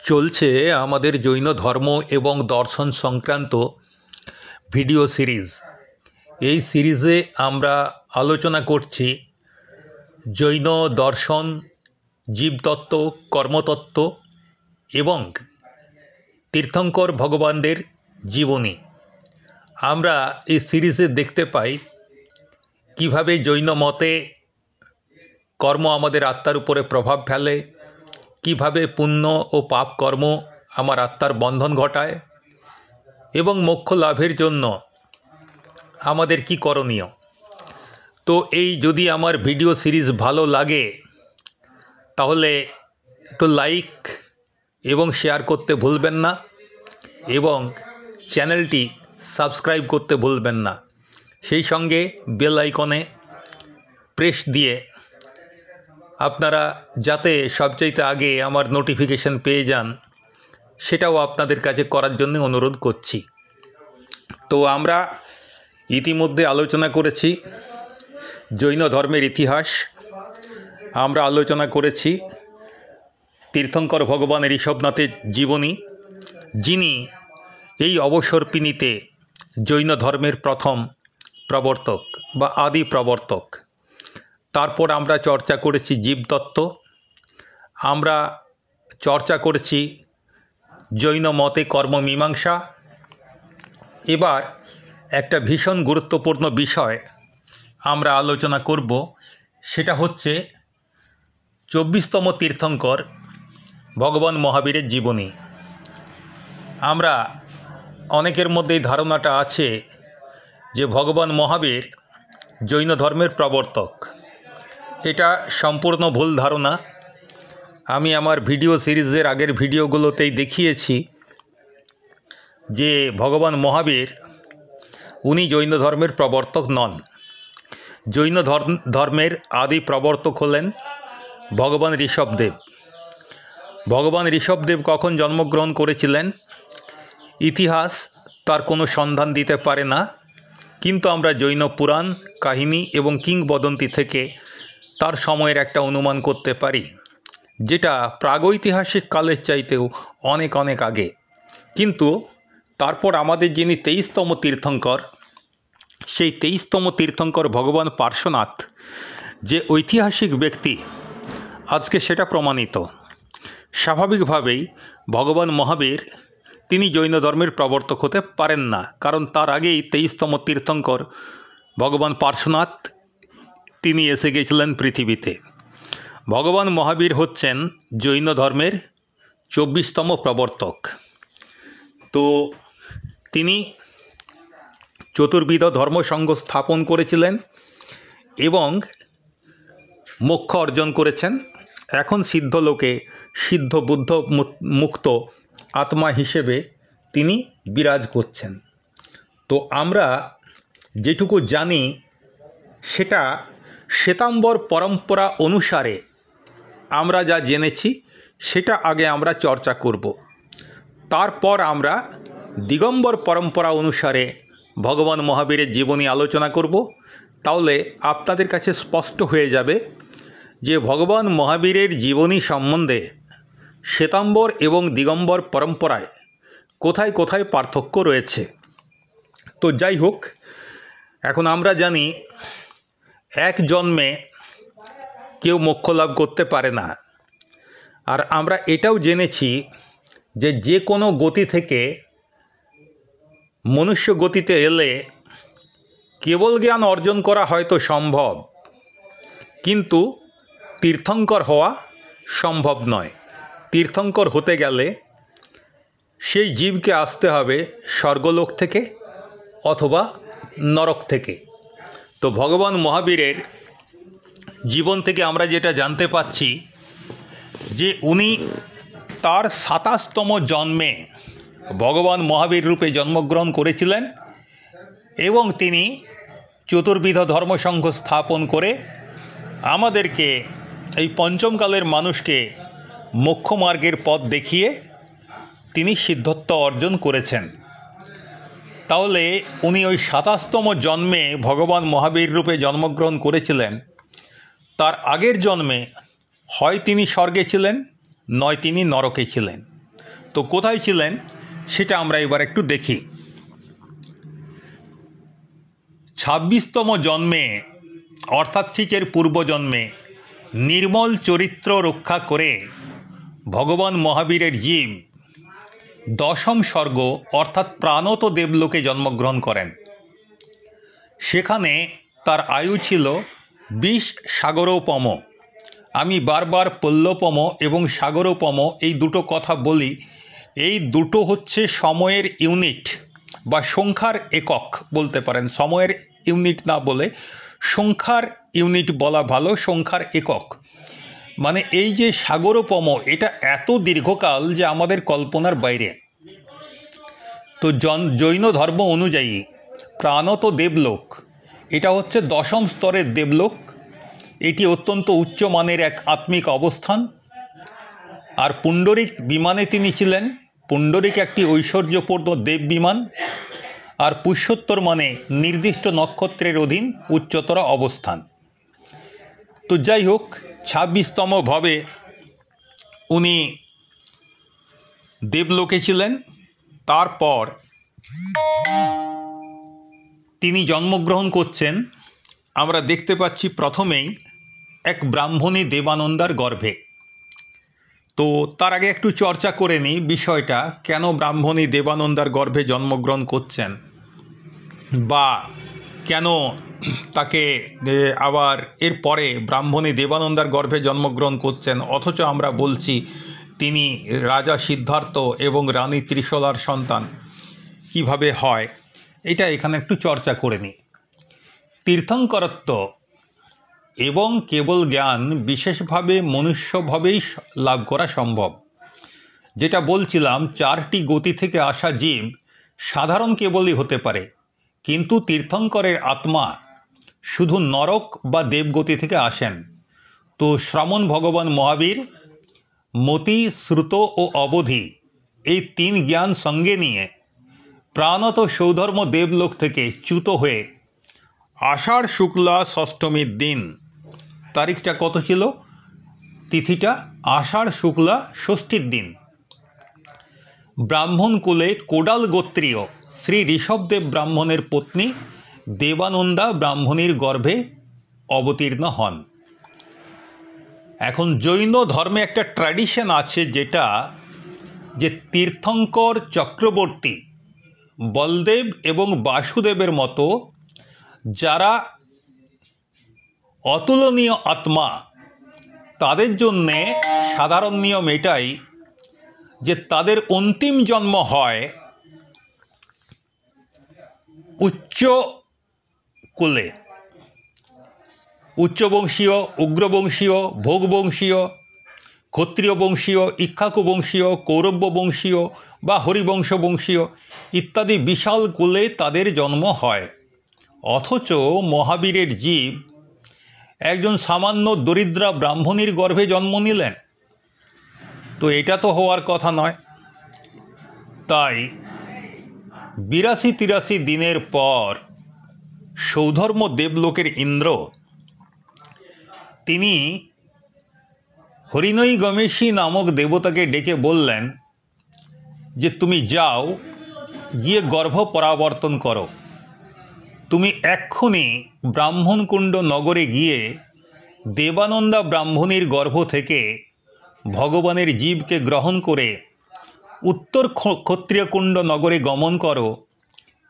চলছে আমাদের জৈন ধর্ম এবং দর্শন সংক্রান্ত ভিডিও সিরিজ। এই সিরিজে আমরা আলোচনা করছি জৈন দর্শন, জীবতত্ত্ব, কর্মতত্ত্ব এবং তীর্থঙ্কর ভগবানদের জীবনী। আমরা এই সিরিজে দেখতে পাই কিভাবে জৈন মতে কর্ম আমাদের আত্মার উপরে প্রভাব ফেলে, কিভাবে পুণ্য ও পাপ কর্ম আমার আত্মার বন্ধন ঘটায় এবং মোক্ষ লাভের জন্য আমাদের কি করণীয়। তো এই যদি আমার ভিডিও সিরিজ ভালো লাগে তাহলে একটু লাইক এবং শেয়ার করতে ভুলবেন না এবং চ্যানেলটি সাবস্ক্রাইব করতে ভুলবেন না। সেই সঙ্গে বেল আইকনে প্রেস দিয়ে আপনারা যাতে সবচাইতে আগে আমার নোটিফিকেশন পেয়ে যান সেটাও আপনাদের কাছে করার জন্য অনুরোধ করছি। তো আমরা ইতিমধ্যে আলোচনা করেছি জৈন ধর্মের ইতিহাস, আমরা আলোচনা করেছি তীর্থঙ্কর ভগবান ঋষভনাথের জীবনী, যিনি এই অবসর্পিণীতে জৈন ধর্মের প্রথম প্রবর্তক বা আদি প্রবর্তক। তারপর আমরা চর্চা করেছি জীবতত্ত্ব, আমরা চর্চা করেছি জৈন মতে কর্মমীমাংসা। এবার একটা ভীষণ গুরুত্বপূর্ণ বিষয় আমরা আলোচনা করব, সেটা হচ্ছে 24তম তীর্থঙ্কর ভগবান মহাবীরের জীবনী। আমরা অনেকের মধ্যে এই ধারণাটা আছে যে ভগবান মহাবীর জৈন ধর্মের প্রবর্তক। এটা সম্পূর্ণ ভুল ধারণা। আমি আমার ভিডিও সিরিজের আগের ভিডিওগুলোতেই দেখিয়েছি যে ভগবান মহাবীর উনি জৈন ধর্মের প্রবর্তক নন। জৈন ধর্মের আদি প্রবর্তক হলেন ভগবান ঋষভদেব। ভগবান ঋষভদেব কখন জন্মগ্রহণ করেছিলেন ইতিহাস তার কোনো সন্ধান দিতে পারে না, কিন্তু আমরা জৈন পুরাণ কাহিনী এবং কিংবদন্তি থেকে তার সময়ের একটা অনুমান করতে পারি, যেটা প্রাগৈতিহাসিক কালের চাইতেও অনেক অনেক আগে। কিন্তু তারপর আমাদের যিনি 23তম তীর্থঙ্কর, সেই 23তম তীর্থঙ্কর ভগবান পার্শ্বনাথ যে ঐতিহাসিক ব্যক্তি, আজকে সেটা প্রমাণিত। স্বাভাবিকভাবেই ভগবান মহাবীর তিনি জৈন ধর্মের প্রবর্তক হতে পারেন না, কারণ তার আগেই 23তম তীর্থঙ্কর ভগবান পার্শ্বনাথ তিনি এসে গেছিলেন পৃথিবীতে। ভগবান মহাবীর হচ্ছেন জৈন ধর্মের 24তম প্রবর্তক। তো তিনি চতুর্বিধ ধর্মসংঘ স্থাপন করেছিলেন এবং মোক্ষ অর্জন করেছেন। এখন সিদ্ধ লোকে সিদ্ধ বুদ্ধ মুক্ত আত্মা হিসেবে তিনি বিরাজ করছেন। তো আমরা যেটুকু জানি সেটা শ্বেতাম্বর পরম্পরা অনুসারে আমরা যা জেনেছি সেটা আগে আমরা চর্চা করব। তারপর আমরা দিগম্বর পরম্পরা অনুসারে ভগবান মহাবীরের জীবনী আলোচনা করব। তাহলে আপনাদের কাছে স্পষ্ট হয়ে যাবে যে ভগবান মহাবীরের জীবনী সম্বন্ধে শ্বেতাম্বর এবং দিগম্বর পরম্পরায় কোথায় কোথায় পার্থক্য রয়েছে। তো যাই হোক, এখন আমরা জানি এক জন্মে কেউ মোক্ষ লাভ করতে পারে না। আর আমরা এটাও জেনেছি যে যে কোনো গতি থেকে মনুষ্য গতিতে এলে কেবল জ্ঞান অর্জন করা হয়তো সম্ভব, কিন্তু তীর্থঙ্কর হওয়া সম্ভব নয়। তীর্থঙ্কর হতে গেলে সেই জীবকে আসতে হবে স্বর্গলোক থেকে অথবা নরক থেকে। তো ভগবান মহাবীরের জীবন থেকে আমরা যেটা জানতে পাচ্ছি যে উনি তার 27তম জন্মে ভগবান মহাবীর রূপে জন্মগ্রহণ করেছিলেন এবং তিনি চতুর্বিধ ধর্মসংঘ স্থাপন করে আমাদেরকে এই পঞ্চমকালের মানুষকে মোক্ষমার্গের পথ দেখিয়ে তিনি সিদ্ধত্ব অর্জন করেছেন। তাহলে উনি ওই 27তম জন্মে ভগবান মহাবীর রূপে জন্মগ্রহণ করেছিলেন। তার আগের জন্মে হয় তিনি স্বর্গে ছিলেন, নয় তিনি নরকে ছিলেন। তো কোথায় ছিলেন সেটা আমরা এবার একটু দেখি। 26তম জন্মে অর্থাৎ ঠিক এর পূর্বজন্মে নির্মল চরিত্র রক্ষা করে ভগবান মহাবীরের জীব 10ম স্বর্গ অর্থাৎ প্রাণত দেবলোকে জন্মগ্রহণ করেন। সেখানে তার আয়ু ছিল 20 সাগরোপম। আমি বারবার পল্লবম এবং সাগরোপম এই দুটো কথা বলি, এই দুটো হচ্ছে সময়ের ইউনিট বা সংখ্যার একক বলতে পারেন। সময়ের ইউনিট না বলে সংখ্যার ইউনিট বলা ভালো, সংখ্যার একক। মানে এই যে সাগরোপম, এটা এত দীর্ঘকাল যে আমাদের কল্পনার বাইরে। তো জৈন ধর্ম অনুযায়ী প্রাণত দেবলোক এটা হচ্ছে 10ম স্তরের দেবলোক। এটি অত্যন্ত উচ্চমানের এক আত্মিক অবস্থান। আর পুণ্ডরিক বিমানে তিনি ছিলেন। পুণ্ডরিক একটি ঐশ্বর্যপূর্ণ দেব বিমান। আর পুষ্যোত্তর মানে নির্দিষ্ট নক্ষত্রের অধীন উচ্চতর অবস্থান। তো যাই হোক, 26তম ভাবে উনি দেবলোকে ছিলেন। তারপর তিনি জন্মগ্রহণ করছেন, আমরা দেখতে পাচ্ছি প্রথমেই এক ব্রাহ্মণী দেবানন্দার গর্ভে। তো তার আগে একটু চর্চা করে নিই বিষয়টা, কেন ব্রাহ্মণী দেবানন্দার গর্ভে জন্মগ্রহণ করছেন বা কেন তাকে আবার এরপরে ব্রাহ্মণী দেবানন্দার গর্ভে জন্মগ্রহণ করছেন, অথচ আমরা বলছি তিনি রাজা সিদ্ধার্থ এবং রানী ত্রিশলার সন্তান। কিভাবে হয় এটা এখানে একটু চর্চা করে নিই। তীর্থঙ্করত্ব এবং কেবল জ্ঞান বিশেষভাবে মনুষ্যভাবেই লাভ করা সম্ভব। যেটা বলছিলাম, 4টি গতি থেকে আসা জীব সাধারণ কেবলই হতে পারে, কিন্তু তীর্থঙ্করের আত্মা শুধু নরক বা দেবগতি থেকে আসেন। তো শ্রমণ ভগবান মহাবীর মতি, শ্রুত ও অবধি এই 3 জ্ঞান সঙ্গে নিয়ে প্রাণত সৌধর্ম দেবলোক থেকে চ্যুত হয়ে আষাঢ় শুক্লা ষষ্ঠমীর দিন, তারিখটা কত ছিল, তিথিটা আষাঢ় শুক্লা ষষ্ঠীর দিন, ব্রাহ্মণ কুলে কোডাল গোত্রীয় শ্রী ঋষভদেব ব্রাহ্মণের পত্নী দেবানন্দা ব্রাহ্মণীর গর্ভে অবতীর্ণ হন। এখন জৈন ধর্মে একটা ট্র্যাডিশন আছে যেটা যে তীর্থঙ্কর চক্রবর্তী বলদেব এবং বাসুদেবের মতো যারা অতুলনীয় আত্মা, তাদের জন্যে সাধারণ নিয়ম এটাই যে তাদের অন্তিম জন্ম হয় উচ্চ কুলে, উচ্চবংশীয়, উগ্রবংশীয়, ভোগবংশীয়, ক্ষত্রিয় বংশীয়, ইক্ষ্বাকু বংশীয়, কৌরব্য বংশীয় বা হরিবংশ বংশীয় ইত্যাদি বিশাল কুলে তাদের জন্ম হয়। অথচ মহাবীরের জীব একজন সামান্য দরিদ্রা ব্রাহ্মণীর গর্ভে জন্ম নিলেন। তো এটা তো হওয়ার কথা নয়। তাই 82-83 দিনের পর সৌধর্ম দেবলোকের ইন্দ্র তিনি হরিণৈ গমেশী নামক দেবতাকে ডেকে বললেন যে তুমি যাও, গিয়ে গর্ভ পরাবর্তন করো। তুমি এক্ষুনি ব্রাহ্মণকুণ্ড নগরে গিয়ে দেবানন্দা ব্রাহ্মণীর গর্ভ থেকে ভগবানের জীবকে গ্রহণ করে উত্তর ক্ষত্রিয়কুণ্ড নগরে গমন করো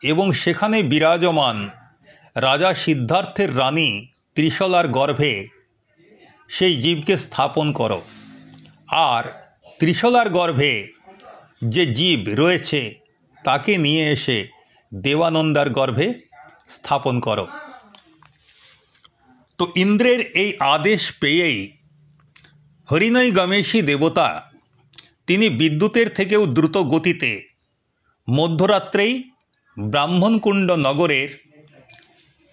এবং সেখানে বিরাজমান রাজা সিদ্ধার্থের রানী ত্রিশলার গর্ভে সেই জীবকে স্থাপন করো। আর ত্রিশলার গর্ভে যে জীব রয়েছে তাকে নিয়ে এসে দেবানন্দার গর্ভে স্থাপন করো। তো ইন্দ্রের এই আদেশ পেয়েই হরিণৈ গমেশী দেবতা তিনি বিদ্যুতের থেকেও দ্রুত গতিতে মধ্যরাত্রেই ব্রাহ্মণকুণ্ড নগরের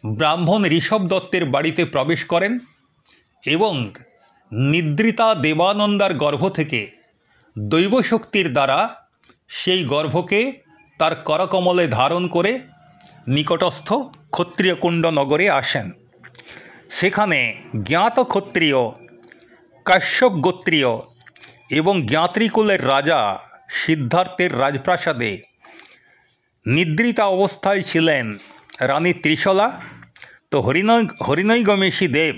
ব্রাহ্মণ ঋষভ দত্তের বাড়িতে প্রবেশ করেন এবং নিদ্রিতা দেবানন্দার গর্ভ থেকে দৈবশক্তির দ্বারা সেই গর্ভকে তার করকমলে ধারণ করে নিকটস্থ ক্ষত্রিয়কুণ্ড নগরে আসেন। সেখানে জ্ঞাত ক্ষত্রিয়, কাশ্যপ গোত্রীয় এবং জ্ঞাত্রীকুলের রাজা সিদ্ধার্থের রাজপ্রাসাদে নিদ্রিতা অবস্থায় ছিলেন রানী ত্রিশলা। তো হরিণৈগমেশী দেব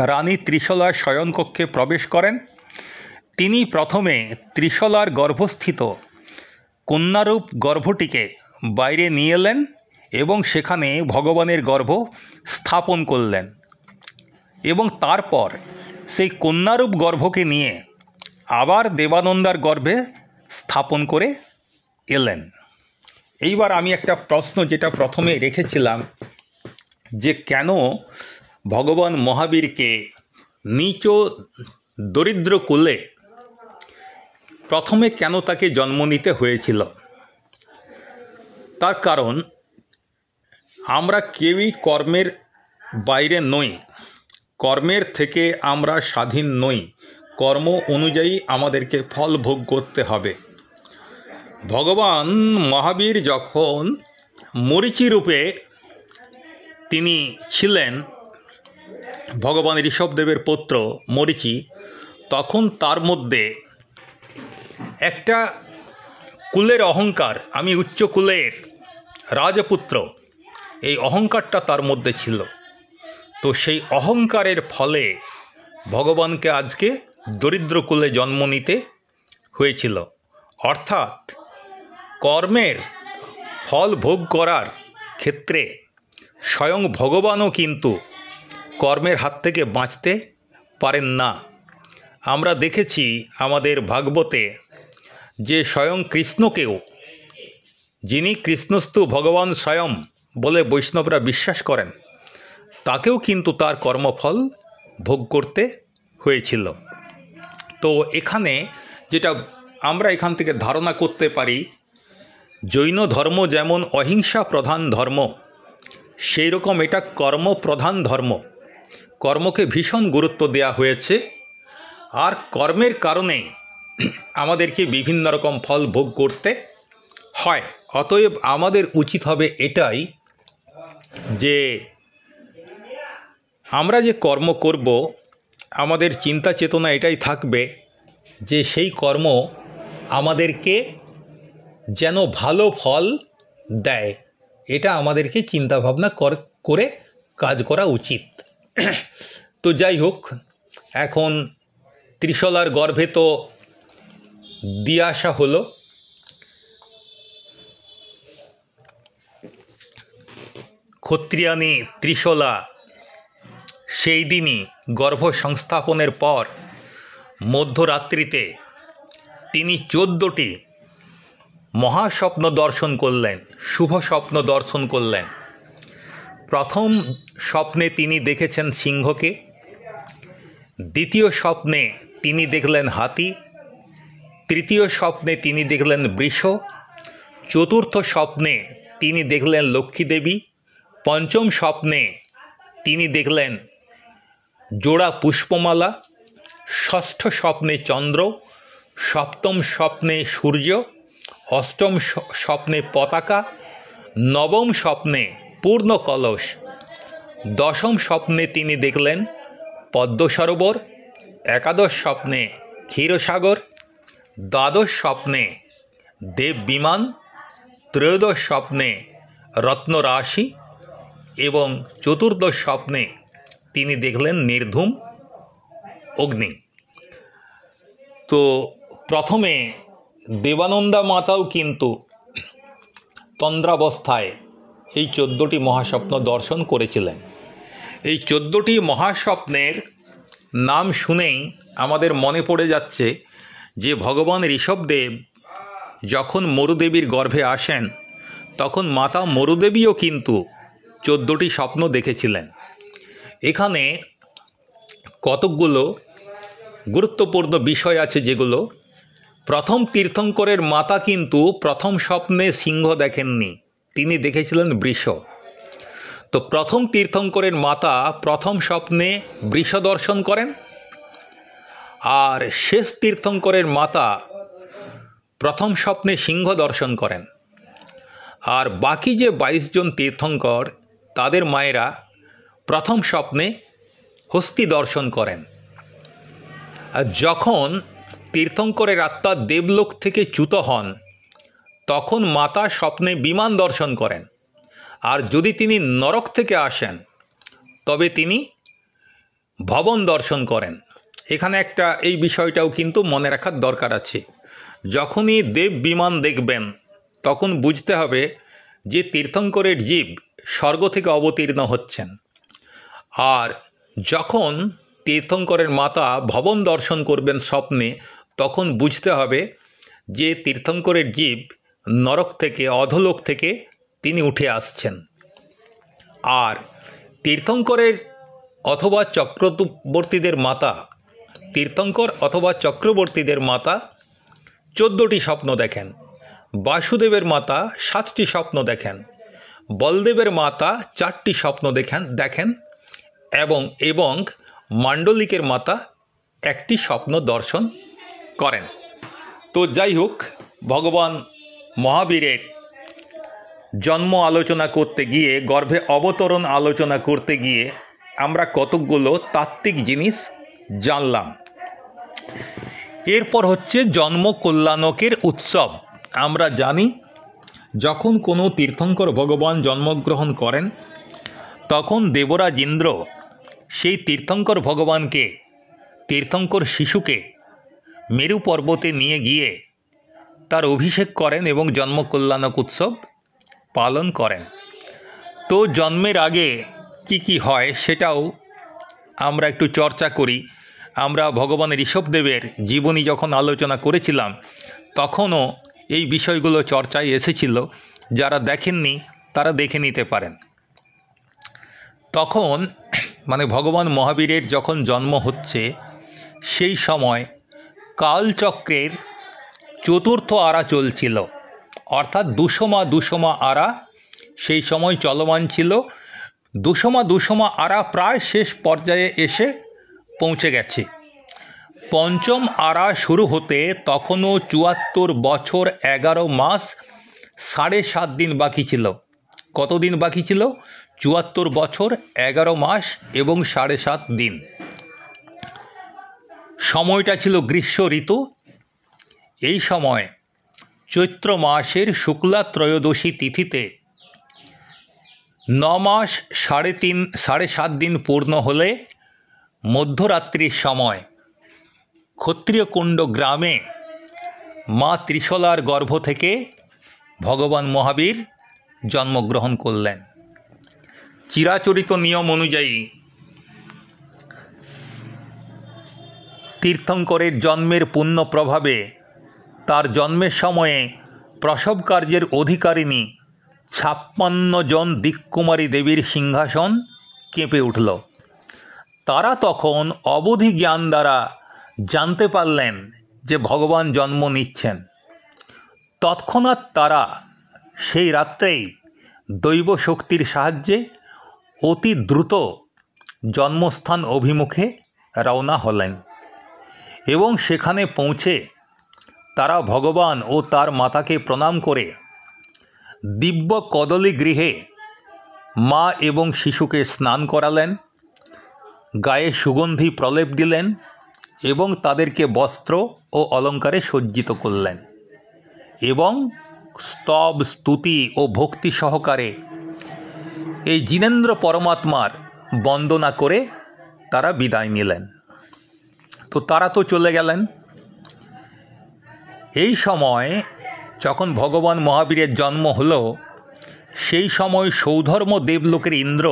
রানী ত্রিশলার শয়নকক্ষে প্রবেশ করেন। তিনি প্রথমে ত্রিশলার গর্ভস্থিত কন্যারূপ গর্ভটিকে বাইরে নিয়ে এলেন এবং সেখানে ভগবানের গর্ভ স্থাপন করলেন এবং তারপর সেই কন্যারূপ গর্ভকে নিয়ে আবার দেবানন্দার গর্ভে স্থাপন করে এলেন। এইবার আমি একটা প্রশ্ন যেটা প্রথমে রেখেছিলাম যে কেন ভগবান মহাবীরকে নীচ দরিদ্র কুলে প্রথমে কেন তাকে জন্ম নিতে হয়েছিল, তার কারণ আমরা কেউই কর্মের বাইরে নই, কর্মের থেকে আমরা স্বাধীন নই, কর্ম অনুযায়ী আমাদেরকে ফল ভোগ করতে হবে। ভগবান মহাবীর যখন মরীচি রূপে তিনি ছিলেন, ভগবান ঋষভদেবের পুত্র মরীচি, তখন তার মধ্যে একটা কুলের অহংকার, আমি উচ্চ কুলের রাজপুত্র, এই অহংকারটা তার মধ্যে ছিল। তো সেই অহংকারের ফলে ভগবানকে আজকে দরিদ্র কুলে জন্ম নিতে হয়েছিল। অর্থাৎ কর্মের ফল ভোগ করার ক্ষেত্রে স্বয়ং ভগবানও কিন্তু কর্মের হাত থেকে বাঁচতে পারেন না। আমরা দেখেছি আমাদের ভাগবতে যে স্বয়ং কৃষ্ণকেও, যিনি কৃষ্ণস্তু ভগবান স্বয়ং বলে বৈষ্ণবরা বিশ্বাস করেন, তাকেও কিন্তু তার কর্মফল ভোগ করতে হয়েছিল। তো এখানে যেটা আমরা এখান থেকে ধারণা করতে পারি, জৈন ধর্ম যেমন অহিংসা প্রধান ধর্ম, সেই রকম এটা কর্ম প্রধান ধর্ম। কর্মকে ভীষণ গুরুত্ব দেওয়া হয়েছে, আর কর্মের কারণে আমাদেরকে বিভিন্ন রকম ফল ভোগ করতে হয়। অতএব আমাদের উচিত হবে এটাই যে আমরা যে কর্ম করব, আমাদের চিন্তা চেতনা এটাই থাকবে যে সেই কর্ম আমাদেরকে যেন ভালো ফল দেয়, এটা আমাদেরকে চিন্তাভাবনা করে কাজ করা উচিত। তো যাই হোক, এখন ত্রিশলার গর্ভে তো দিয়ে আসা হলো। ক্ষত্রিয়ানী ত্রিশলা সেই দিনই গর্ভ সংস্থাপনের পর মধ্যরাত্রিতে তিনি 14টি মহাস্বপ্ন দর্শন করলেন, শুভ স্বপ্ন দর্শন করলেন। প্রথম স্বপ্নে তিনি দেখেছেন সিংহকে, দ্বিতীয় স্বপ্নে তিনি দেখলেন হাতি, তৃতীয় স্বপ্নে তিনি দেখলেন বৃষ, চতুর্থ স্বপ্নে তিনি দেখলেন লক্ষ্মী দেবী, পঞ্চম স্বপ্নে তিনি দেখলেন জোড়া পুষ্পমালা, ষষ্ঠ স্বপ্নে চন্দ্র, সপ্তম স্বপ্নে সূর্য, অষ্টম স্বপ্নে পতাকা, নবম স্বপ্নে পূর্ণ কলস, দশম স্বপ্নে তিনি দেখলেন পদ্ম সরোবর, একাদশ স্বপ্নে ক্ষীরসাগর, দ্বাদশ স্বপ্নে দেব বিমান, ত্রয়োদশ স্বপ্নে রত্নরাশি এবং চতুর্দশ স্বপ্নে তিনি দেখলেন নির্ধূম অগ্নি। তো প্রথমে দেবানন্দা মাতাও কিন্তু তন্দ্রাবস্থায় এই 14টি মহাস্বপ্ন দর্শন করেছিলেন। এই 14টি মহাস্বপ্নের নাম শুনেই আমাদের মনে পড়ে যাচ্ছে যে ভগবান ঋষভদেব যখন মরুদেবীর গর্ভে আসেন, তখন মাতা মরুদেবীও কিন্তু 14টি স্বপ্ন দেখেছিলেন। এখানে কতকগুলো গুরুত্বপূর্ণ বিষয় আছে, যেগুলো প্রথম তীর্থঙ্করের মাতা কিন্তু প্রথম স্বপ্নে সিংহ দেখেননি, তিনি দেখেছিলেন বৃষ। তো প্রথম তীর্থঙ্করের মাতা প্রথম স্বপ্নে বৃষ দর্শন করেন, আর শেষ তীর্থঙ্করের মাতা প্রথম স্বপ্নে সিংহ দর্শন করেন। আর বাকি যে 22 জন তীর্থঙ্কর, তাদের মায়েরা প্রথম স্বপ্নে হস্তি দর্শন করেন। আর যখন তীর্থঙ্করের আত্মা দেবলোক থেকে চ্যুত হন তখন মাতা স্বপ্নে বিমান দর্শন করেন, আর যদি তিনি নরক থেকে আসেন তবে তিনি ভবন দর্শন করেন। এখানে একটা এই বিষয়টাও কিন্তু মনে রাখার দরকার আছে। যখনই দেব বিমান দেখবেন তখন বুঝতে হবে যে তীর্থঙ্করের জীব স্বর্গ থেকে অবতীর্ণ হচ্ছেন, আর যখন তীর্থঙ্করের মাতা ভবন দর্শন করবেন স্বপ্নে তখন বুঝতে হবে যে তীর্থঙ্করের জীব নরক থেকে, অধোলোক থেকে তিনি উঠে আসছেন। আর তীর্থঙ্করের অথবা চক্রবর্তীদের মাতা, তীর্থঙ্কর অথবা চক্রবর্তীদের মাতা 14টি স্বপ্ন দেখেন, বাসুদেবের মাতা 7টি স্বপ্ন দেখেন, বলদেবের মাতা 4টি স্বপ্ন দেখেন এবং মাণ্ডলিকের মাতা 1টি স্বপ্ন দর্শন করেন। তো যাই হোক, ভগবান মহাবীরের জন্ম আলোচনা করতে গিয়ে, গর্ভে অবতরণ আলোচনা করতে গিয়ে আমরা কতকগুলো তাত্ত্বিক জিনিস জানলাম। এরপর হচ্ছে জন্ম কল্যাণকের উৎসব। আমরা জানি যখন কোনো তীর্থঙ্কর ভগবান জন্মগ্রহণ করেন তখন দেবরাজ ইন্দ্র সেই তীর্থঙ্কর ভগবানকে, তীর্থঙ্কর শিশুকে মেরু পর্বতে নিয়ে গিয়ে তার অভিষেক করেন এবং জন্ম কল্যাণক উৎসব পালন করেন। তো জন্মের আগে কি হয় সেটাও আমরা একটু চর্চা করি। আমরা ভগবান ঋষভদেবের জীবনী যখন আলোচনা করেছিলাম তখনও এই বিষয়গুলো চর্চায় এসেছিল, যারা দেখেননি তারা দেখে নিতে পারেন। তখন ভগবান মহাবীরের যখন জন্ম হচ্ছে সেই সময় কালচক্রের 4র্থ আরা চলছিল, অর্থাৎ দুসমা আরা সেই সময় চলমান ছিল। দুসমা আরা প্রায় শেষ পর্যায়ে এসে পৌঁছে গেছে। পঞ্চম আরা শুরু হতে তখনও 74 বছর 11 মাস 7.5 দিন বাকি ছিল। কতদিন বাকি ছিল? 74 বছর 11 মাস এবং 7.5 দিন। সময়টা ছিল গ্রীষ্ম ঋতু। এই সময় চৈত্র মাসের শুক্লা ত্রয়োদশী তিথিতে 9 মাস 7.5 দিন পূর্ণ হলে মধ্যরাত্রির সময় ক্ষত্রিয়কুণ্ড গ্রামে মা ত্রিশলার গর্ভ থেকে ভগবান মহাবীর জন্মগ্রহণ করলেন। চিরাচরিত নিয়ম অনুযায়ী তীর্থঙ্করের জন্মের পুণ্য প্রভাবে তার জন্মের সময়ে প্রসব কার্যের অধিকারিণী 56 জন দিককুমারী দেবীর সিংহাসন কেঁপে উঠল। তারা তখন অবধি জ্ঞান দ্বারা জানতে পারলেন যে ভগবান জন্ম নিচ্ছেন। তৎক্ষণাৎ তারা সেই রাত্রেই দৈব শক্তির সাহায্যে অতি দ্রুত জন্মস্থান অভিমুখে রওনা হলেন এবং সেখানে পৌঁছে তারা ভগবান ও তার মাতাকে প্রণাম করে দিব্য কদলী গৃহে মা এবং শিশুকে স্নান করালেন, গায়ে সুগন্ধি প্রলেপ দিলেন এবং তাদেরকে বস্ত্র ও অলঙ্কারে সজ্জিত করলেন এবং স্তব, স্তুতি ও ভক্তি সহকারে এই জিনেন্দ্র পরমাত্মার বন্দনা করে তারা বিদায় নিলেন। তো তারা তো চলে গেলেন। এই সময় যখন ভগবান মহাবীরের জন্ম হলো সেই সময় সৌধর্ম দেবলোকের ইন্দ্র,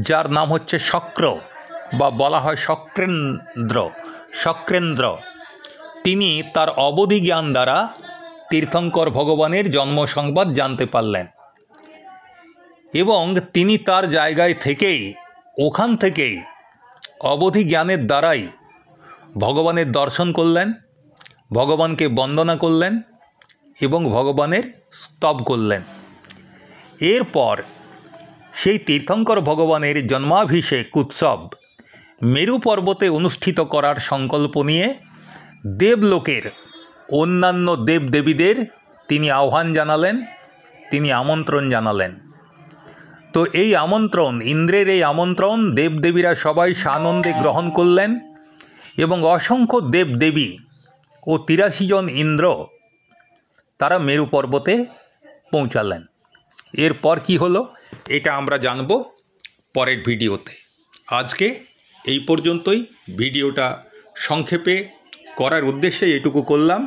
যার নাম হচ্ছে শক্র বা বলা হয় শক্রেন্দ্র, তিনি তার অবধি জ্ঞান দ্বারা তীর্থঙ্কর ভগবানের জন্ম সংবাদ জানতে পারলেন এবং তিনি তার জায়গায় থেকেই, ওখান থেকেই অবধি জ্ঞানের দ্বারাই ভগবানের দর্শন করলেন, ভগবানকে বন্দনা করলেন এবং ভগবানের স্তব করলেন। এরপর সেই তীর্থঙ্কর ভগবানের জন্মাভিষেক উৎসব মেরু পর্বতে অনুষ্ঠিত করার সংকল্প নিয়ে দেবলোকের অন্যান্য দেবদেবীদের তিনি আহ্বান জানালেন, তিনি আমন্ত্রণ জানালেন। তো এই আমন্ত্রণ, ইন্দ্রের এই আমন্ত্রণ দেবদেবীরা সবাই সানন্দে গ্রহণ করলেন এবং অসংখ্য দেবদেবী ও 83 জন ইন্দ্র তারা মেরু পর্বতে পৌঁছালেন। এরপর কি হলো এটা আমরা জানব পরের ভিডিওতে। আজকে এই পর্যন্তই। ভিডিওটা সংক্ষেপে করার উদ্দেশ্যে এটুকু করলাম।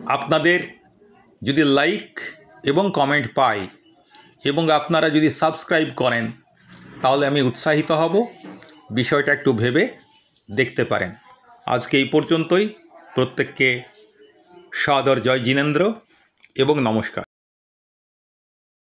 আপনাদের যদি লাইক এবং কমেন্ট পাই এবং আপনারা যদি সাবস্ক্রাইব করেন তাহলে আমি উৎসাহিত হব। বিষয়টা একটু ভেবে দেখতে পারেন। আজকে এই পর্যন্তই। প্রত্যেককে সাদর জয় জিনেন্দ্র এবং নমস্কার।